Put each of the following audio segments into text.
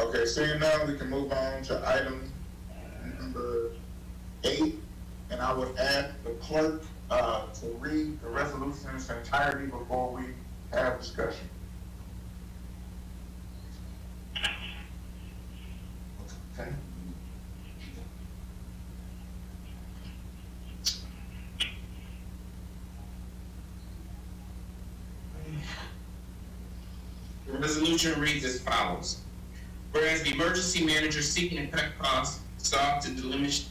Okay, seeing now, we can move on to item number 8, and I would ask the clerk, to read the resolution in its entirety before we have discussion. Okay. The resolution reads as follows. Whereas the emergency manager seeking to cut costs sought to demolish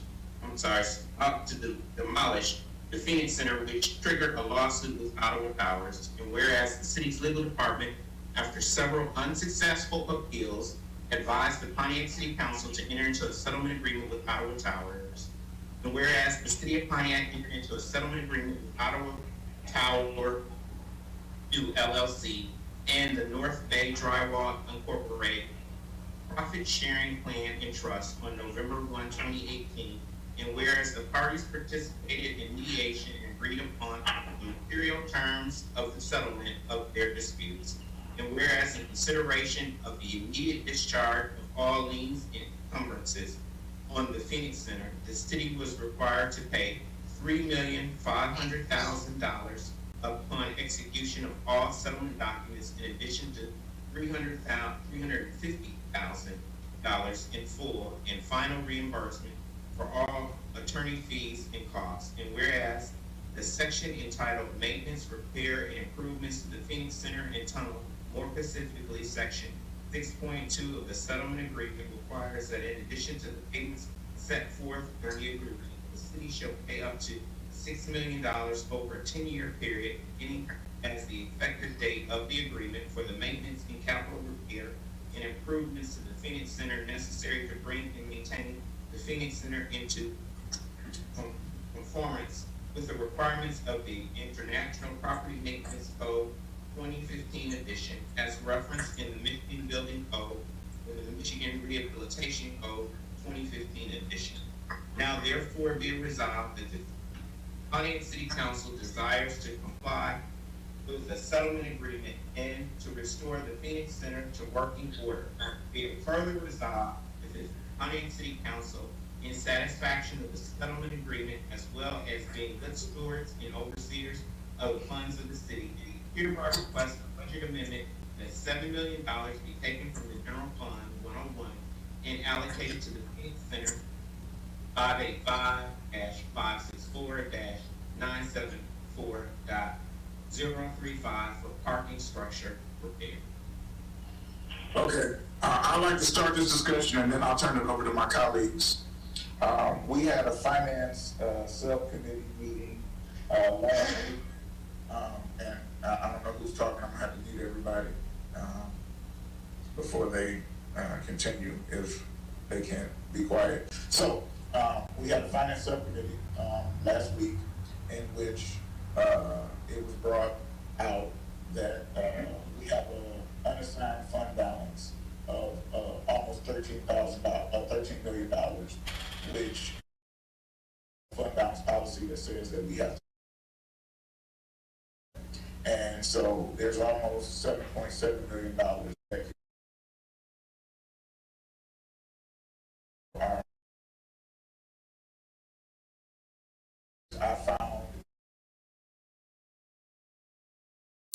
the Phoenix Center, which triggered a lawsuit with Ottawa Powers, and whereas the city's legal department, after several unsuccessful appeals, advised the Pontiac City Council to enter into a settlement agreement with Ottawa Towers, and whereas the city of Pontiac entered into a settlement agreement with Ottawa Tower LLC and the North Bay Drywall Incorporated Profit Sharing Plan and Trust on November 1, 2018, and whereas the parties participated in mediation and agreed upon the material terms of the settlement of their disputes, and whereas in consideration of the immediate discharge of all liens and encumbrances on the Phoenix Center, the city was required to pay $3,500,000 upon execution of all settlement documents, in addition to $350,000 in full and final reimbursement for all attorney fees and costs. And whereas the section entitled Maintenance, Repair, and Improvements to the Phoenix Center and Tunnel, more specifically Section 6.2 of the settlement agreement, requires that in addition to the payments set forth in the agreement, the city shall pay up to $6 million over a 10-year period, beginning as the effective date of the agreement, for the maintenance and capital repair and improvements to the Phoenix Center necessary to bring and maintain the Phoenix Center into conformance with the requirements of the International Property Maintenance Code 2015 edition, as referenced in the Michigan Building Code and the Michigan Rehabilitation Code 2015 edition. Now therefore be resolved that the Pontiac City Council desires to comply with the settlement agreement and to restore the Phoenix Center to working order. Be it further resolved that the Pontiac City Council, in satisfaction of the settlement agreement, as well as being good stewards and overseers of the funds of the city, hereby request a budget amendment that $7 million be taken from the General Fund 101 and allocated to the Phoenix Center 585-564-974.035 for parking structure repair. Okay, I'd like to start this discussion and then I'll turn it over to my colleagues. We had a finance subcommittee meeting last week, and I don't know who's talking. I'm gonna have to mute everybody before they continue, if they can't be quiet. So we had a finance subcommittee last week in which it was brought out that we have an unassigned fund balance of almost $13 million, which fund balance policy that says that we have to. And so there's almost $7.7 million that I found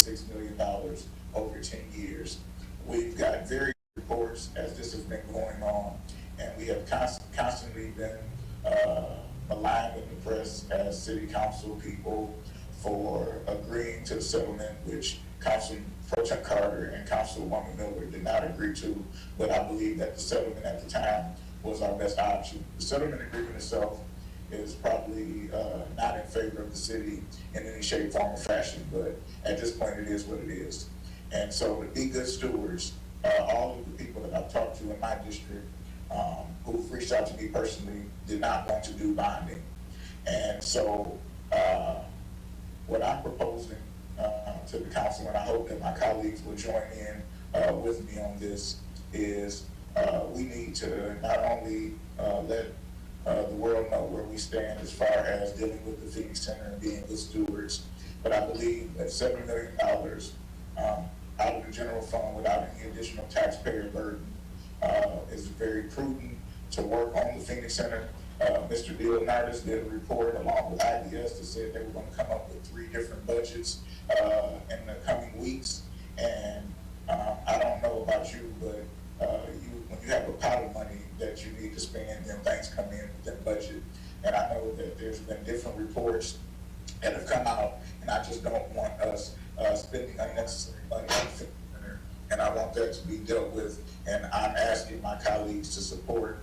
$6 million over 10 years. We've got various reports as this has been going on, and we have constantly been maligned in the press as city council people for agreeing to the settlement, which Councilman Pro Tem Carter and Councilwoman Miller did not agree to, but I believe that the settlement at the time was our best option. The settlement agreement itself is probably not in favor of the city in any shape, form, or fashion, but at this point it is what it is. And so to be good stewards, all of the people that I've talked to in my district who've reached out to me personally did not want to do bonding. And so what I'm proposing to the council, and I hope that my colleagues will join in with me on this, is we need to not only let the world know where we stand as far as dealing with the Phoenix Center and being good stewards, but I believe that $7 million out of the general fund without any additional taxpayer burden is very prudent to work on the Phoenix Center. Mr. Leonardis did a report along with IDS that said they were going to come up with 3 different budgets in the coming weeks. And I don't know about you, but when you have a pot of money that you need to spend, then things come in within budget. And I know that there's been different reports that have come out, and I just don't want us spending unnecessary money on the Phoenix Center, and I want that to be dealt with. And I'm asking my colleagues to support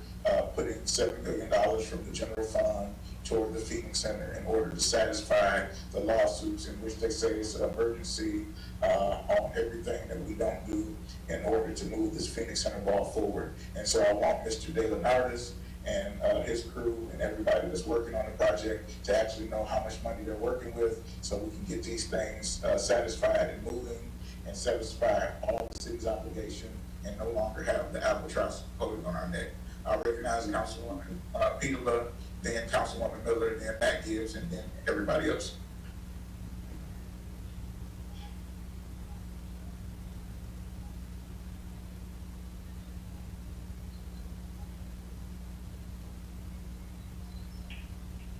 putting $7 million from the general fund toward the Phoenix Center in order to satisfy the lawsuits in which they say it's an emergency on everything that we don't do in order to move this Phoenix Center ball forward. And so I want Mr. De Leonardis and his crew and everybody that's working on the project to actually know how much money they're working with, so we can get these things satisfied and moving and satisfy all the city's obligation and no longer have the albatross holding on our neck. I recognize Councilwoman Peterla, then Councilwoman Miller, then Matt Gibbs, and then everybody else.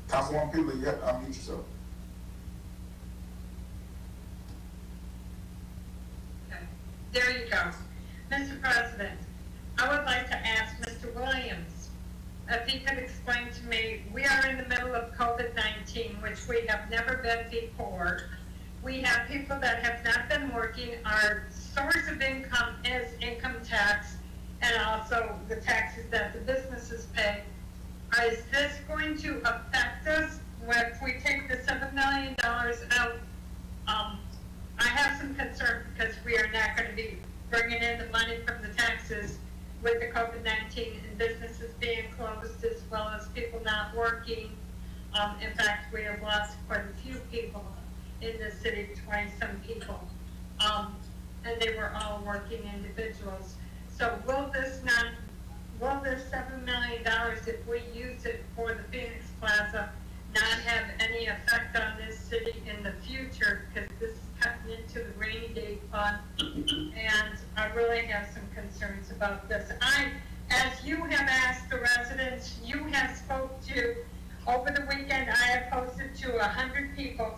Councilwoman Peterla, you have to unmute yourself. Okay. There you go. Mr. President, I would like to ask Mr. Williams if he could explain to me, we are in the middle of COVID-19, which we have never been before. We have people that have not been working. Our source of income is income tax and also the taxes that the businesses pay. Is this going to affect us if we take the $7 million out? I have some concern because we are not going to be bringing in the money from the taxes with the COVID-19 and businesses being closed as well as people not working. In fact, we have lost quite a few people in the city, 20-some people. And they were all working individuals. So will this $7 million, if we use it for the Phoenix Plaza, not have any effect on this city in the future? Because this is cutting into the rainy day fund, and I really have some concerns about this. As you have asked the residents, you have spoke to, over the weekend, I have posted to 100 people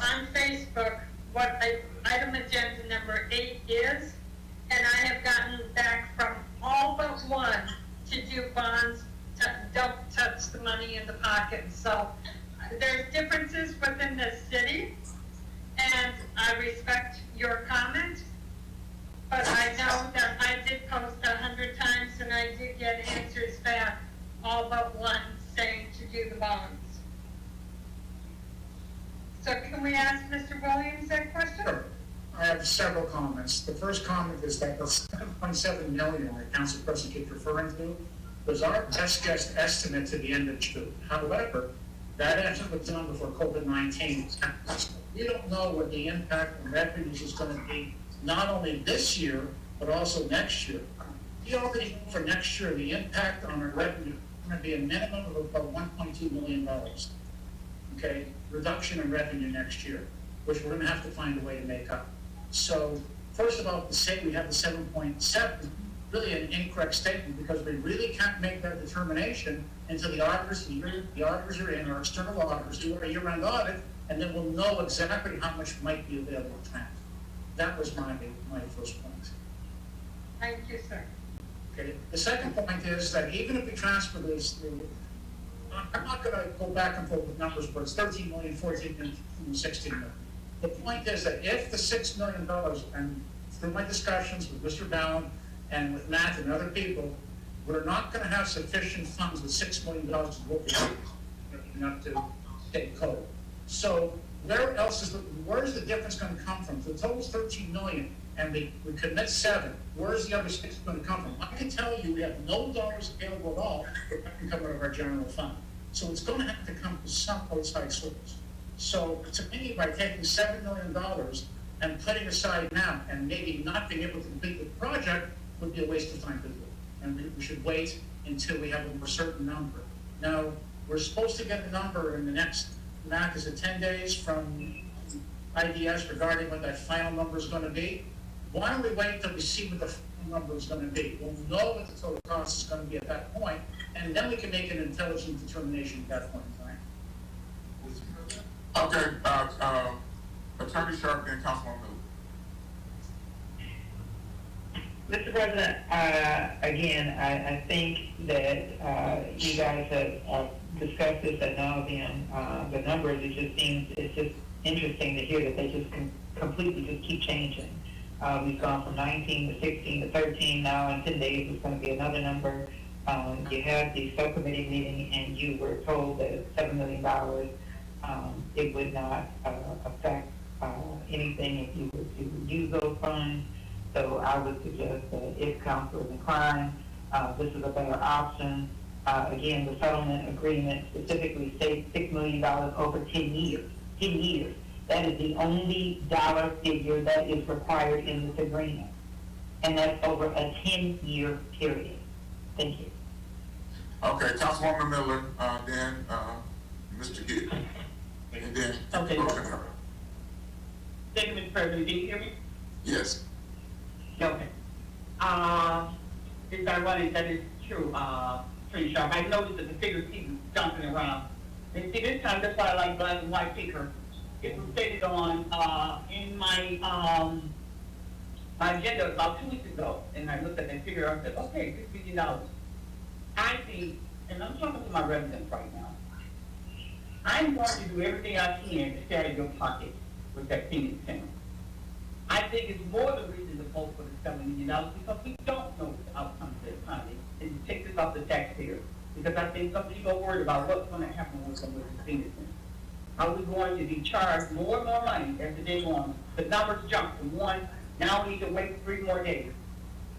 on Facebook what item agenda number 8 is, and I have gotten back from all but one to do bonds, don't touch the money in the pocket. So there's differences within the city, and I respect your comment, but I know that I did post 100 times and I did get answers back, all but one saying to do the bonds. So can we ask Mr. Williams that question? Sure. I have several comments. The first comment is that the $7.7 million that Council President keeps referring to was our best guess estimate to the end of June. However, that estimate was done before COVID-19. We don't know what the impact on revenues is going to be, not only this year, but also next year. We already know for next year, the impact on our revenue is going to be a minimum of about $1.2 million. Okay, reduction in revenue next year, which we're going to have to find a way to make up. So, first of all, to say we have the 7.7, really an incorrect statement, because we really can't make that determination until the auditors are in, our external auditors do our year-end audit, and then we'll know exactly how much might be available to transfer. That was my first point. Thank you, sir. Okay. The second point is that even if we transfer this, I'm not going to go back and forth with numbers, but it's 13 million, 14 million, 16 million. The point is that if the $6 million, and through my discussions with Mr. Bound and with Matt and other people, we're not going to have sufficient funds with $6 million to work enough to take code. So where's the difference going to come from? So the total is 13 million, and we commit 7. Where's the other 6 going to come from? I can tell you we have no dollars available at all that can come out of our general fund. So it's going to have to come from some outside source. So to me, by taking $7 million and putting aside now, and maybe not being able to complete the project, would be a waste of time to do it. And we should wait until we have a more certain number. Now, we're supposed to get a number in the next, Matt, is it 10 days from IDS regarding what that final number is going to be? Why don't we wait until we see what the number is gonna be. We'll know what the total cost is gonna be at that point, and then we can make an intelligent determination at that point in time. Okay, Attorney Sharp and Councilwoman Miller. Mr. President, again, I think that you guys have discussed this ad nauseum. The numbers, it's just interesting to hear that they just completely just keep changing. We've gone from 19 to 16 to 13 now. In 10 days, it's going to be another number. You had the subcommittee meeting, and you were told that at $7 million, it would not affect anything if you were to use those funds. So I would suggest that if council is inclined, this is a better option. Again, the settlement agreement specifically states $6 million over 10 years. 10 years. That is the only dollar figure that is required in this agreement. And that's over a 10-year period. Thank you. Okay, Councilwoman Miller, then Mr. Gill, and then. Okay. Thank you, Mr. President. Can you hear me? Yes. Okay. It's ironic that is true, pretty sharp. I noticed that the figures keep jumping around. And see, this time, that's why I like black and white paper. It was stated on, in my, my agenda about 2 weeks ago, and I looked at that figure, I said, okay, $6 million. I think, and I'm talking to my residents right now, I'm going to do everything I can to stay out of your pocket with that Phoenix Center. I think it's more than reason to vote for the $7 million because we don't know the outcome of the economy and to take this off the taxpayers. Because I think some people are worried about what's going to happen with the Phoenix Center. Are we going to be charged more and more money as the day goes on? The numbers jump from 1, now we need to wait 3 more days.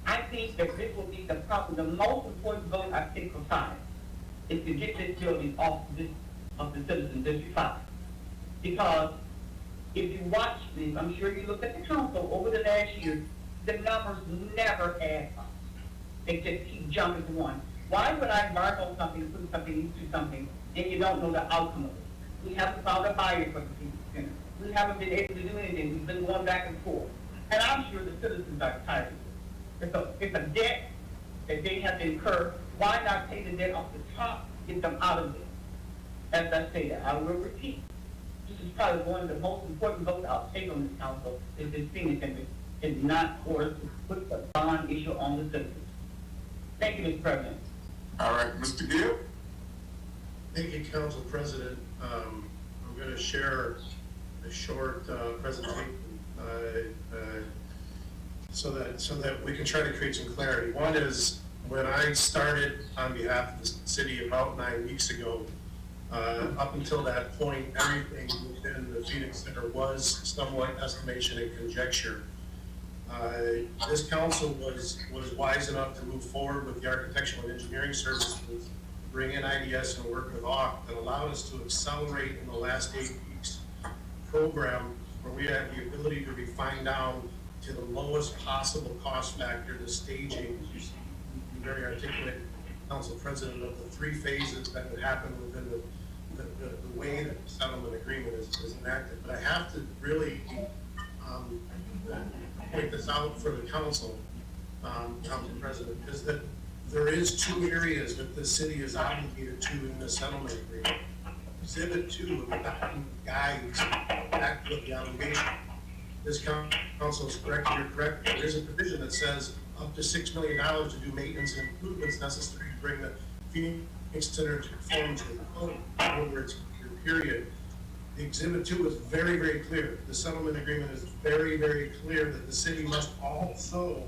I think that this will be probably the most important vote I think for 5, is to get this building off of the citizens District 5. Because if you watch this, I'm sure you looked at the council over the last year, the numbers never add up. They just keep jumping to 1. Why would I embark on something, put something into something, and you don't know the outcome of it? We haven't found a buyer for the Phoenix Center. We haven't been able to do anything. We've been going back and forth. And I'm sure the citizens are tired of it. It's a debt that they have to incur. Why not pay the debt off the top, get them out of it? As I say that, I will repeat. This is probably one of the most important votes I'll take on this council, is this Phoenix Center is not forced to put the bond issue on the citizens. Thank you, Mr. President. All right, Mr. Gill? Thank you, Council President. I'm going to share a short presentation so that we can try to create some clarity. One is, when I started on behalf of the city about 9 weeks ago, up until that point, everything within the Phoenix Center was somewhat estimation and conjecture. This council was wise enough to move forward with the architectural and engineering services, bring in IDS and work with AUK that allowed us to accelerate in the last 8 weeks program where we had the ability to refine down to the lowest possible cost factor, the staging, as you see, very articulate, Council President, of the 3 phases that would happen within the way that the settlement agreement is enacted. But I have to really point this out for the Council, Council President, is that there is 2 areas that the city is obligated to in the settlement agreement. Exhibit 2 of the document guides back to the obligation. This council is correct, you're correct. There is a provision that says up to $6 million to do maintenance and improvements necessary to bring the Phoenix Center to conform to the code over its period. The Exhibit 2 is very, very clear. The settlement agreement is very, very clear that the city must also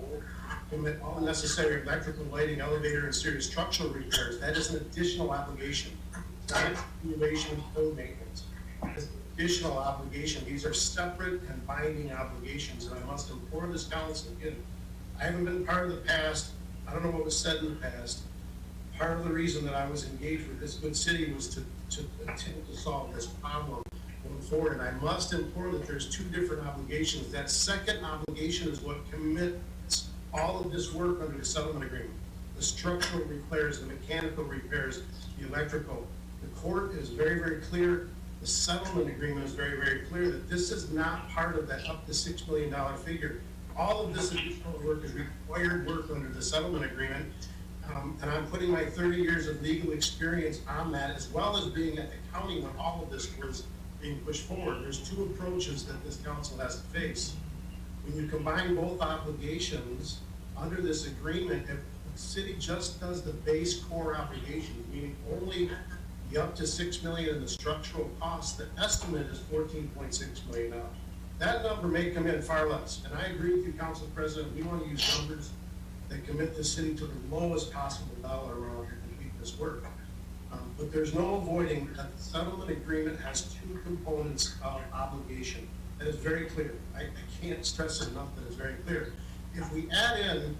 commit all necessary electrical, lighting, elevator, and serious structural repairs. That is an additional obligation. It's not a continuation of code maintenance. It's an additional obligation. These are separate and binding obligations, and I must implore this council again. I haven't been part of the past. I don't know what was said in the past. Part of the reason that I was engaged with this good city was to attempt to solve this problem going forward. And I must implore that there's 2 different obligations. That second obligation is what commits all of this work under the settlement agreement. The structural repairs, the mechanical repairs, the electrical. The court is very, very clear. The settlement agreement is very, very clear that this is not part of that up to $6 million figure. all of this additional work is required work under the settlement agreement. And I'm putting my 30 years of legal experience on that, as well as being at the county when all of this was being pushed forward. There's two approaches that this council has to face. When you combine both obligations under this agreement, if the city just does the base core obligations, meaning only the up to $6 million in the structural costs, the estimate is $14.6 million. That number may come in far less, and I agree with you, Council President, we want to use numbers that commit the city to the lowest possible dollar amount to complete this work. But there's no avoiding that the settlement agreement has two components of obligation. That is very clear. I can't stress it enough that it's very clear. If we add in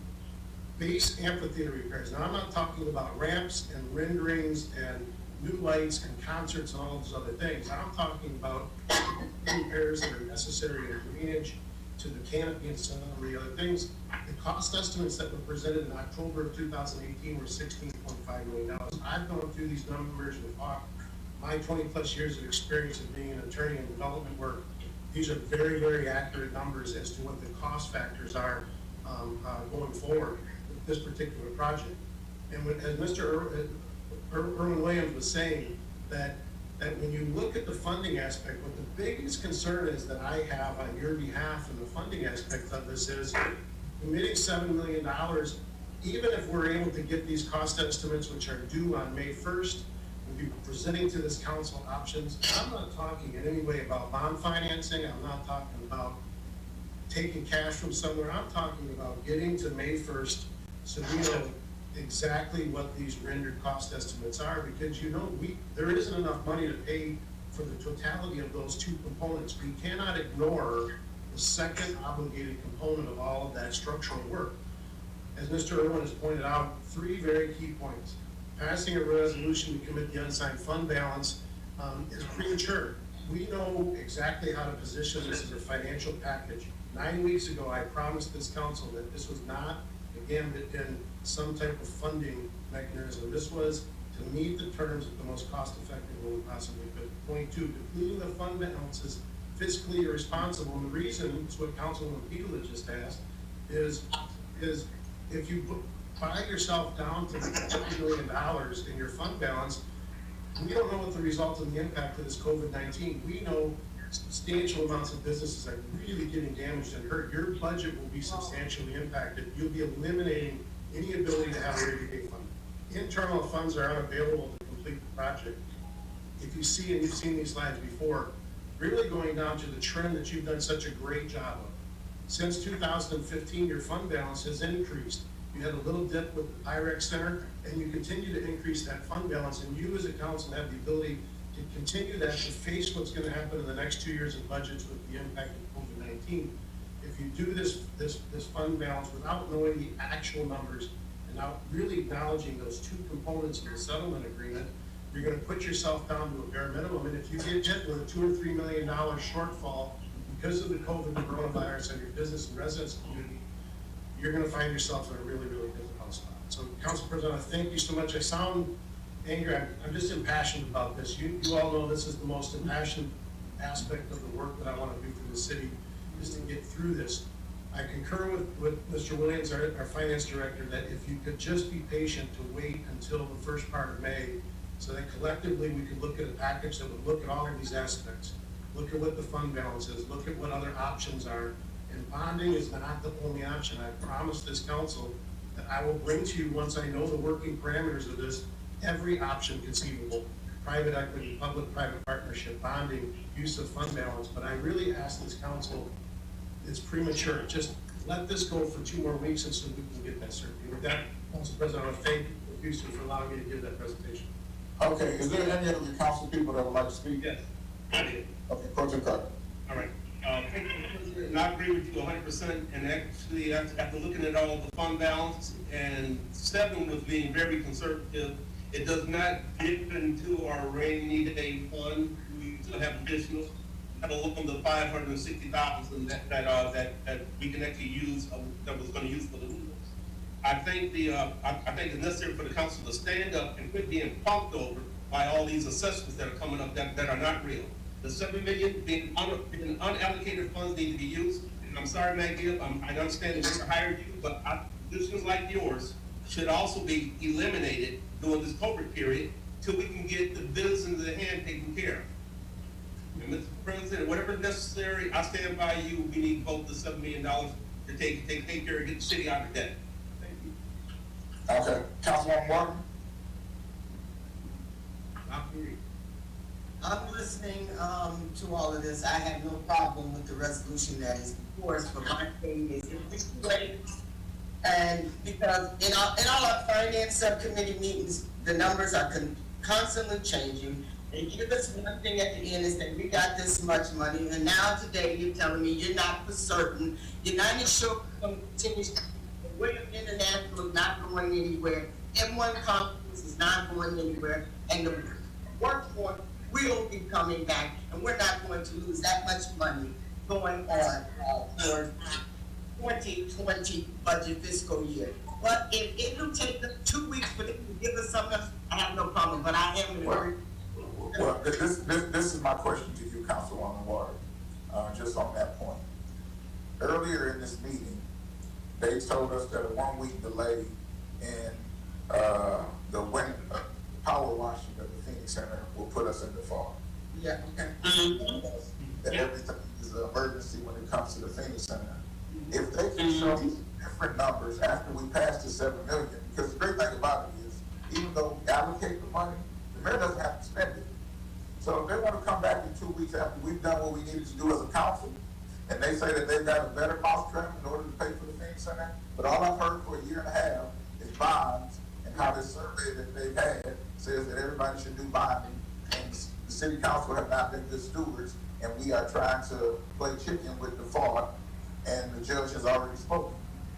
base amphitheater repairs, now I'm not talking about ramps and renderings and new lights and concerts and all those other things. I'm talking about repairs that are necessary in drainage, to the canopy and some of the other things. The cost estimates that were presented in October of 2018 were $16.5 million. I've gone through these numbers with my 20 plus years of experience of being an attorney in development work. These are very, very accurate numbers as to what the cost factors are going forward with this particular project. And as Mr. Irwin Williams was saying, that when you look at the funding aspect, what the biggest concern is that I have on your behalf in the funding aspect of this is committing $7 million, even if we're able to get these cost estimates, which are due on May 1st, we'll be presenting to this council options. I'm not talking in any way about bond financing. I'm not talking about taking cash from somewhere. I'm talking about getting to May 1st so we know exactly what these rendered cost estimates are, because there isn't enough money to pay for the totality of those two components. We cannot ignore the second obligated component of all of that structural work. As Mr. Irwin has pointed out, three very key points. Passing a resolution to commit the unsigned fund balance is premature. We know exactly how to position this as a financial package. 9 weeks ago, I promised this council that this was not, again, in some type of funding mechanism. This was to meet the terms of the most cost-effective way we possibly could. Point two, depleting the fund balance is fiscally irresponsible. And the reason, it's what Councilwoman Petula just asked, is if you buy yourself down to $50 million in your fund balance, we don't know what the result of the impact of this COVID-19. We know substantial amounts of businesses are really getting damaged and hurt. Your budget will be substantially impacted. You'll be eliminating any ability to have a rainy day fund. Internal funds are unavailable to complete the project. If you see, and you've seen these slides before, really going down to the trend that you've done such a great job of. Since 2015, your fund balance has increased. You had a little dip with the IREX Center, and you continue to increase that fund balance, and you as a council have the ability to continue that to face what's going to happen in the next 2 years of budgets with the impact of COVID-19. If you do this fund balance without knowing the actual numbers and not really acknowledging those two components of the settlement agreement, you're going to put yourself down to a bare minimum. And if you get hit with a $2 or $3 million shortfall because of the COVID coronavirus and your business and residence community, you're going to find yourself in a really, really difficult spot. So, Council President, I thank you so much. I sound angry. I'm just impassioned about this. You all know this is the most impassioned aspect of the work that I want to do for the city, is to get through this. I concur with Mr. Williams, our finance director, that if you could just be patient to wait until the first part of May, so that collectively we could look at a package that would look at all of these aspects, look at what the fund balance is, look at what other options are. And bonding is not the only option. I promised this council that I will bring to you, once I know the working parameters of this, every option conceivable: private equity, public-private partnership, bonding, use of fund balance. But I really ask this council, it's premature. Just let this go for 2 more weeks and so we can get that certainty. With that, Council President, I want to thank Houston for allowing me to give that presentation. Okay, is there any other council people that would like to speak? Yes, I did. Okay, Pro Tem Carter. All right. And I agree with you 100%. And actually, after looking at all the fund balance, and 7 was being very conservative, it does not dip into our rainy day fund. We still have additional, let alone the $560,000 that we can actually use, that was going to use for the windows. I think it's necessary for the council to stand up and quit being pumped over by all these assessments that are coming up that are not real. The $7 million being unallocated funds need to be used, and I'm sorry, Maggie, I understand that we hired you, but positions like yours should also be eliminated during this COVID period till we can get the business into the hand taken care of. And Mr. President, whatever is necessary, I stand by you. We need both the $7 million to take care of, get the city out of debt. Thank you. Okay, Councilwoman Martin? I'm listening to all of this. I have no problem with the resolution that is before us, but my thing is, if we wait, and because in all our finance subcommittee meetings, the numbers are constantly changing. They give us one thing at the end is that we got this much money, and now today you're telling me you're not for certain. You're not even sure it's going to continue. The William International is not going anywhere. M1 Conference is not going anywhere, and the workforce will be coming back, and we're not going to lose that much money going on for 2020 budget fiscal year. But if it will take them 2 weeks for them to give us something, I have no problem, but I am in a hurry. Well, this is my question to you, Councilwoman Ward, just on that point. Earlier in this meeting, they told us that a 1 week delay in the wind power washing of the Phoenix Center will put us in default. Yeah, okay. That everything is an emergency when it comes to the Phoenix Center. If they can show us different numbers after we pass the 7 million, because the great thing about it is, even though we allocate the money, the mayor doesn't have to spend it. So if they want to come back in 2 weeks after we've done what we needed to do as a council, and they say that they've got a better mousetrap in order to pay for the Phoenix Center, but all I've heard for a year and a half is bonds, and how this survey that they've had says that everybody should do bonding, and the city council have not been good stewards, and we are trying to play chicken with default, and the judge has already spoken.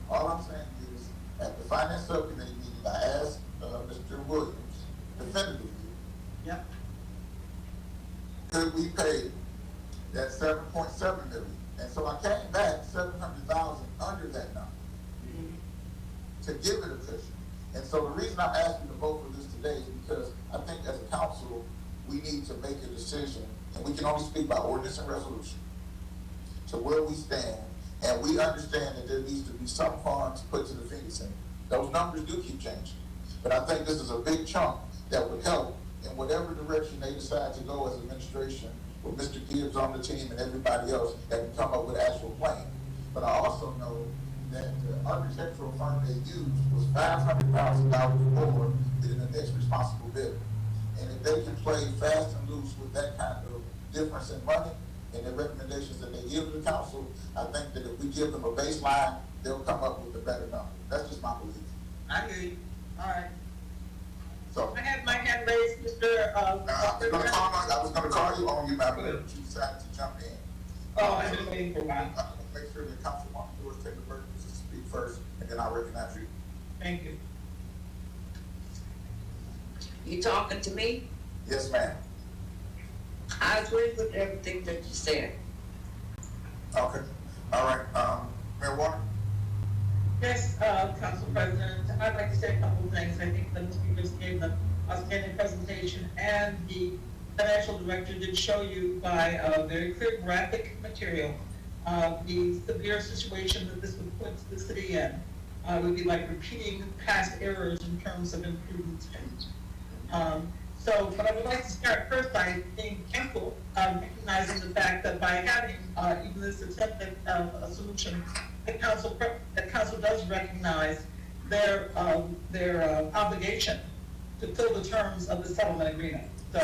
All I'm saying is, at the finance subcommittee meeting, I asked Mr. Williams definitively, Yep. could we pay that 7.7 million? And so I came back 700,000 under that number to give it a cushion. And so the reason I'm asking to vote for this today is because I think as a council, we need to make a decision, and we can only speak by ordinance and resolution, to where we stand, and we understand that there needs to be some funds put to the Phoenix Center. Those numbers do keep changing, but I think this is a big chunk that would help in whatever direction they decide to go as administration, with Mr. Gibbs on the team and everybody else that can come up with an actual plan. But I also know that the architectural firm they used was $500,000 more than the next responsible bidder. And if they can play fast and loose with that kind of difference in money and the recommendations that they give to the council, I think that if we give them a baseline, they'll come up with a better number. That's just my belief. I hear you. All right. So, I have my hand raised, Mr. I was gonna call you on you, Madam Mayor, but you decided to jump in. Oh, I've been waiting for a while. I'm gonna make sure that Councilwoman Lewis take the first to speak first, and then I'll recognize you. Thank you. You talking to me? Yes, ma'am. I agree with everything that you said. Okay, all right, Mayor Warner? Yes, Council President, I'd like to say a couple of things. I think that Mr. Gibbs gave an outstanding presentation, and the financial director did show you by a very clear graphic material the severe situation that this would put the city in. It would be like repeating past errors in terms of improvements. But I would like to start first by being thankful, recognizing the fact that by having even this attempted a solution, the council does recognize their obligation to fill the terms of the settlement agreement. So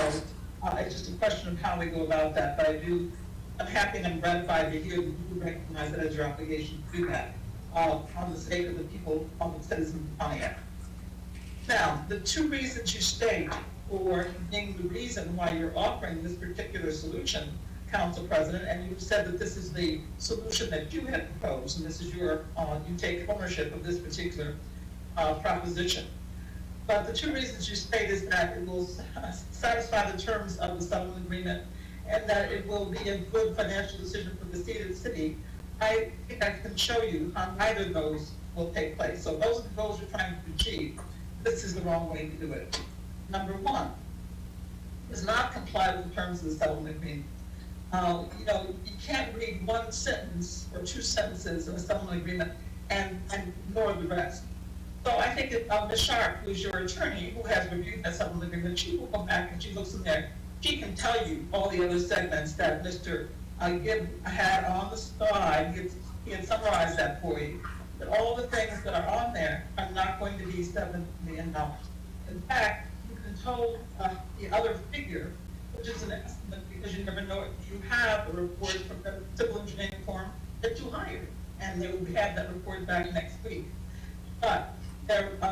it's just a question of how we go about that. But I'm happy and I'm gratified to hear that you recognize that as your obligation to do that on the sake of the people, on the citizens of Pontiac. Now, the two reasons you state for being the reason why you're offering this particular solution, Council President, and you said that this is the solution that you had proposed, and this is your, you take ownership of this particular proposition. But the two reasons you state is that it will satisfy the terms of the settlement agreement and that it will be a good financial decision for the city. I think I can show you how neither of those will take place. So those are the goals you're trying to achieve. This is the wrong way to do it. Number one, does not comply with the terms of the settlement agreement. You know, you can't read one sentence or two sentences in a settlement agreement and ignore the rest. So I think if, Ms. Sharp, who's your attorney, who has reviewed that settlement agreement, she will go back and she looks in there, she can tell you all the other segments that Mr. Gibb had on the slide. He had summarized that for you, that all the things that are on there are not going to be $7 million. In fact, you can told the other figure, which is an estimate because you never know it. You have a report from the civil engineering firm that you hired, and they will have that report back next week. But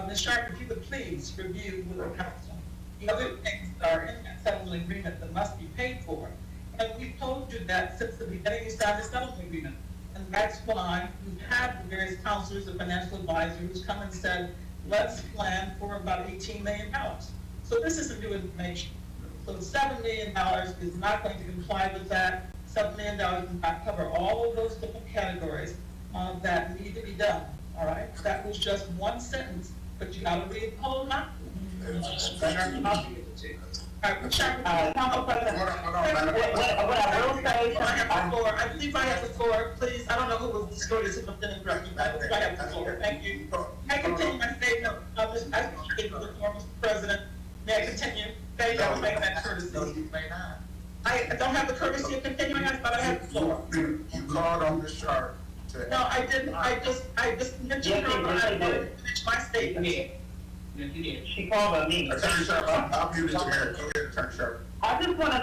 Ms. Sharp, if you would please review with the council the other things that are in that settlement agreement that must be paid for. And we've told you that since the beginning you signed the settlement agreement. And that's why you have the various counselors, the financial advisors who's come and said, let's plan for about $18 million. So this isn't new information. So $7 million is not going to comply with that. $7 million does not cover all of those different categories that need to be done. All right, that was just one sentence, but you gotta read the whole document. I believe I have the floor, please. I don't know who was the story, so I'm going to interrupt you. I believe I have the floor. Thank you. I continue my statement. I gave you the floor, Mr. President. May I continue? Thank you. Make that courtesy. I don't have the courtesy of continuing, but I have the floor. You called on Ms. Sharp to. No, I didn't. I just mentioned her, but I wanted to finish my statement. She called on me. Attorney Sharp, I'll mute it to Mary. Go ahead, Attorney Sharp. I just want to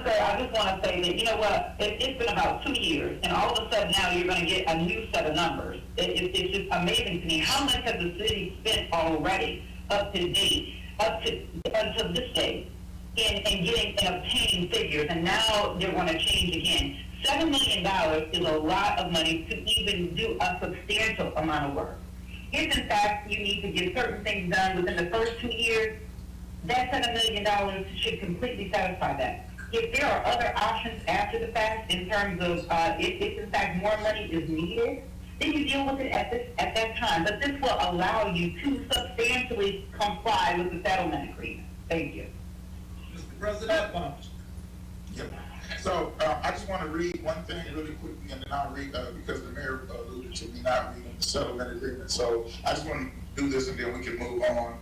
say that, you know what, it's been about 2 years, and all of a sudden now you're going to get a new set of numbers. It's just amazing to me. How much has the city spent already up to date, until this day, in getting and obtaining figures, and now they're going to change again. $7 million is a lot of money to even do a substantial amount of work. If in fact you need to get certain things done within the first 2 years, that $7 million should completely satisfy that. If there are other options after the fact in terms of if in fact more money is needed, then you deal with it at that time. But this will allow you to substantially comply with the settlement agreement. Thank you. Mr. President? Yep. So, I just want to read one thing really quickly, and then I'll read, because the mayor alluded to me not reading the settlement agreement. So, I just want to do this, and then we can move on,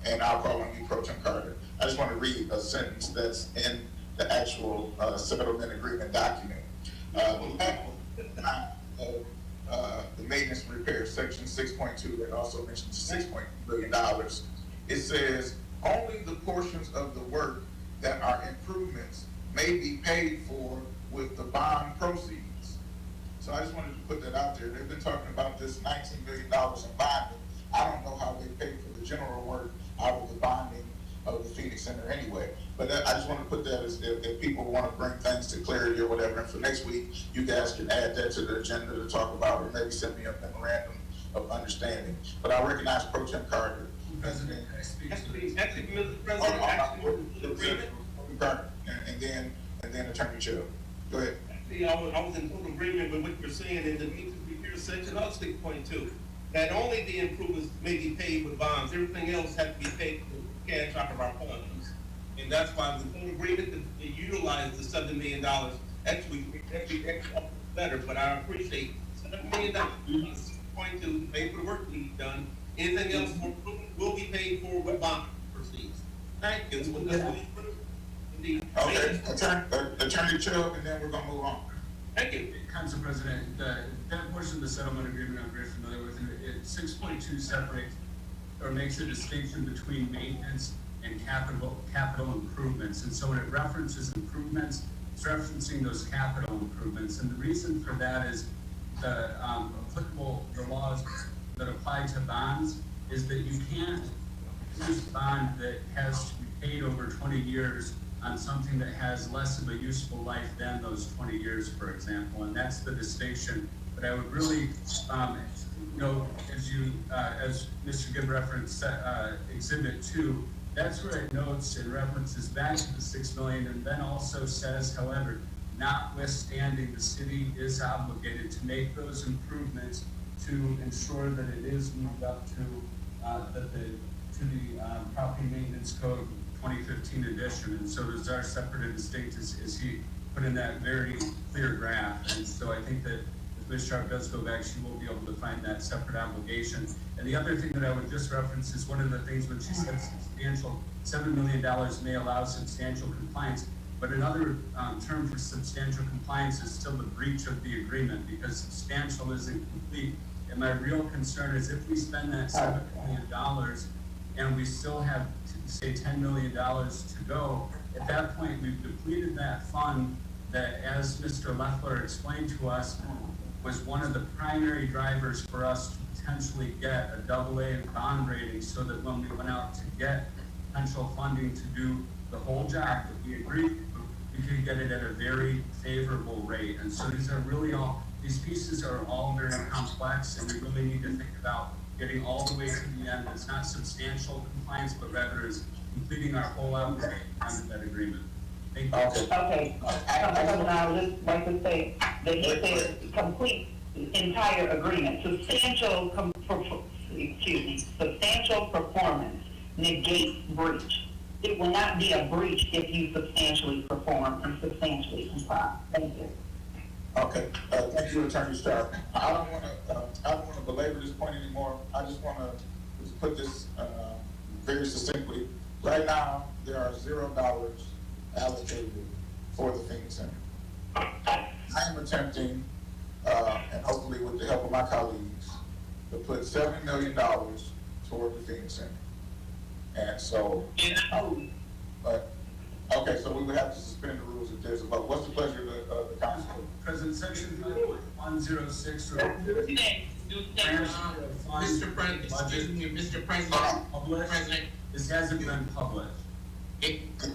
and I'll call on you, Pro Tem Carter. I just want to read a sentence that's in the actual settlement agreement document. The maintenance and repair, section 6.2, that also mentions $6.2 billion. It says, only the portions of the work that are improvements may be paid for with the bond proceeds. So I just wanted to put that out there. They've been talking about this $19 billion in bonding. I don't know how they paid for the general work out of the bonding of the Phoenix Center anyway. But I just want to put that as if people want to bring things to clarity or whatever. And for next week, you guys can add that to the agenda to talk about, or maybe send me a memorandum of understanding. But I recognize Pro Tem Carter. President, can I speak? Actually, Mr. President, And then Attorney Chill. Go ahead. actually, I was in total agreement with what you're saying in the maintenance repair section of 6.2. That only the improvements may be paid with bonds, everything else has to be paid with cash out of our funds. And that's why the total agreement to utilize the $7 million, actually better, but I appreciate $7 million, 6.2, to pay for the work we need done. Anything else will be paid for with bond proceeds. Thank you. That's what indeed. Okay, Attorney Chill, and then we're gonna move on. Thank you. Council President, that portion of the settlement agreement I'm very familiar with. It 6.2 separates or makes a distinction between maintenance and capital improvements. And so when it references improvements, it's referencing those capital improvements. And the reason for that is the laws that apply to bonds is that you can't use a bond that has to be paid over 20 years on something that has less of a useful life than those 20 years, for example. And that's the distinction. But I would really note, as Mr. Gibb referenced Exhibit 2, that's where it notes and references back to the $6 million, and then also says, however, notwithstanding, the city is obligated to make those improvements to ensure that it is moved up to the Property Maintenance Code 2015 edition. And so those are separate and distinct, as he put in that very clear graph. And so I think that if Ms. Sharp does go back, she will be able to find that separate obligation. And the other thing that I would just reference is one of the things when she said substantial, $7 million may allow substantial compliance. But another term for substantial compliance is still the breach of the agreement, because substantial isn't complete. And my real concern is if we spend that $7 million and we still have, say, $10 million to go, at that point, we've depleted that fund that, as Mr. Leffler explained to us, was one of the primary drivers for us to potentially get a AA bond rating, so that when we went out to get potential funding to do the whole job that we agreed to, we could get it at a very favorable rate. And so these pieces are all very complex, and we really need to think about getting all the way to the end. It's not substantial compliance, but rather is completing our whole obligation under that agreement. Thank you. Okay, I would just like to say that he said complete entire agreement, substantial performance negates breach. It will not be a breach if you substantially perform and substantially comply. Thank you. Okay, thank you, Attorney Starr. I don't want to belabor this point anymore. I just want to put this very succinctly. Right now, there are $0 allocated for the FEMA Center. I am attempting, and hopefully with the help of my colleagues, to put $7 million toward the FEMA Center. And so, okay, so we would have to suspend the rules if there's a vote. What's the pleasure of the council? President, section 106. Mr. President, excuse me, Mr. President, This hasn't been published. I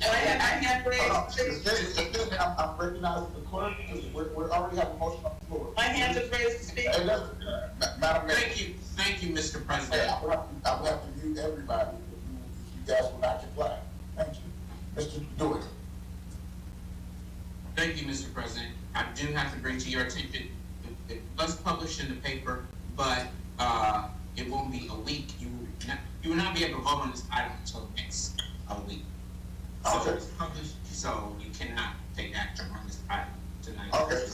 have raised, I'm recognizing the clerk, because we already have a motion on the floor. my hand is raised to speak. Madam Mayor. Thank you, Mr. Hey, President. I would have to mute everybody if you guys will not comply. Thank you. Mr. Dewitt. Thank you, Mr. President. I do have to bring to your attention, it was published in the paper, but it won't be a week. You will not be able to vote on this item until next week. So Okay. it's published, so you cannot take action on this item tonight. Okay.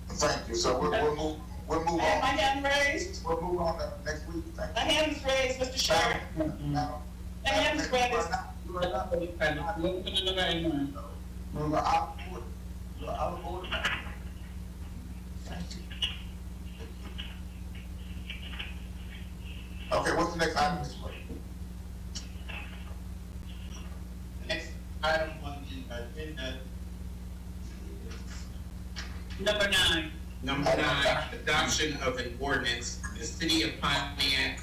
Thank you. So we'll move I have my on. hand raised. We'll move on to next week. Thank My hand is raised, Mr. Sharp. My hand is raised. You are out of order. You are out of order. Thank you. Okay, what's the next item, Mr. Clerk? Next item on the agenda. Number 9. Number 9, adoption of an ordinance, the City of Pontiac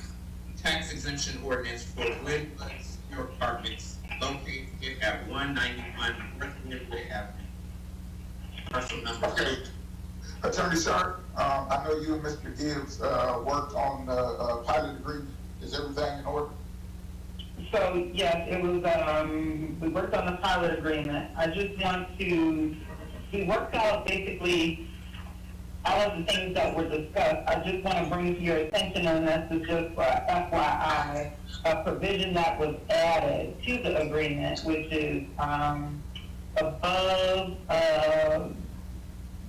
tax exemption ordinance for Glenwood Senior Apartments located at 191 North Glenwood Avenue. Parcel number. Okay. Attorney Sharp, I know you and Mr. Gibbs worked on the pilot agreement. Is everything in order? So, yes, it was, we worked on the pilot agreement. I just want to, we worked out basically all of the things that were discussed. I just want to bring to your attention, and this is just for FYI, a provision that was added to the agreement, which is above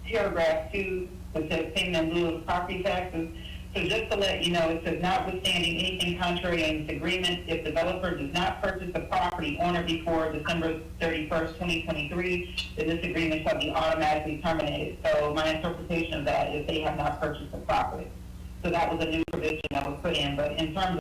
paragraph 2, which says payment in lieu of property taxes. So just to let you know, it says notwithstanding anything contrary in this agreement, if developer does not purchase the property on or before December 31st, 2023, then this agreement shall be automatically terminated. So my interpretation of that is they have not purchased the property. So that was a new provision that was put in. But in terms of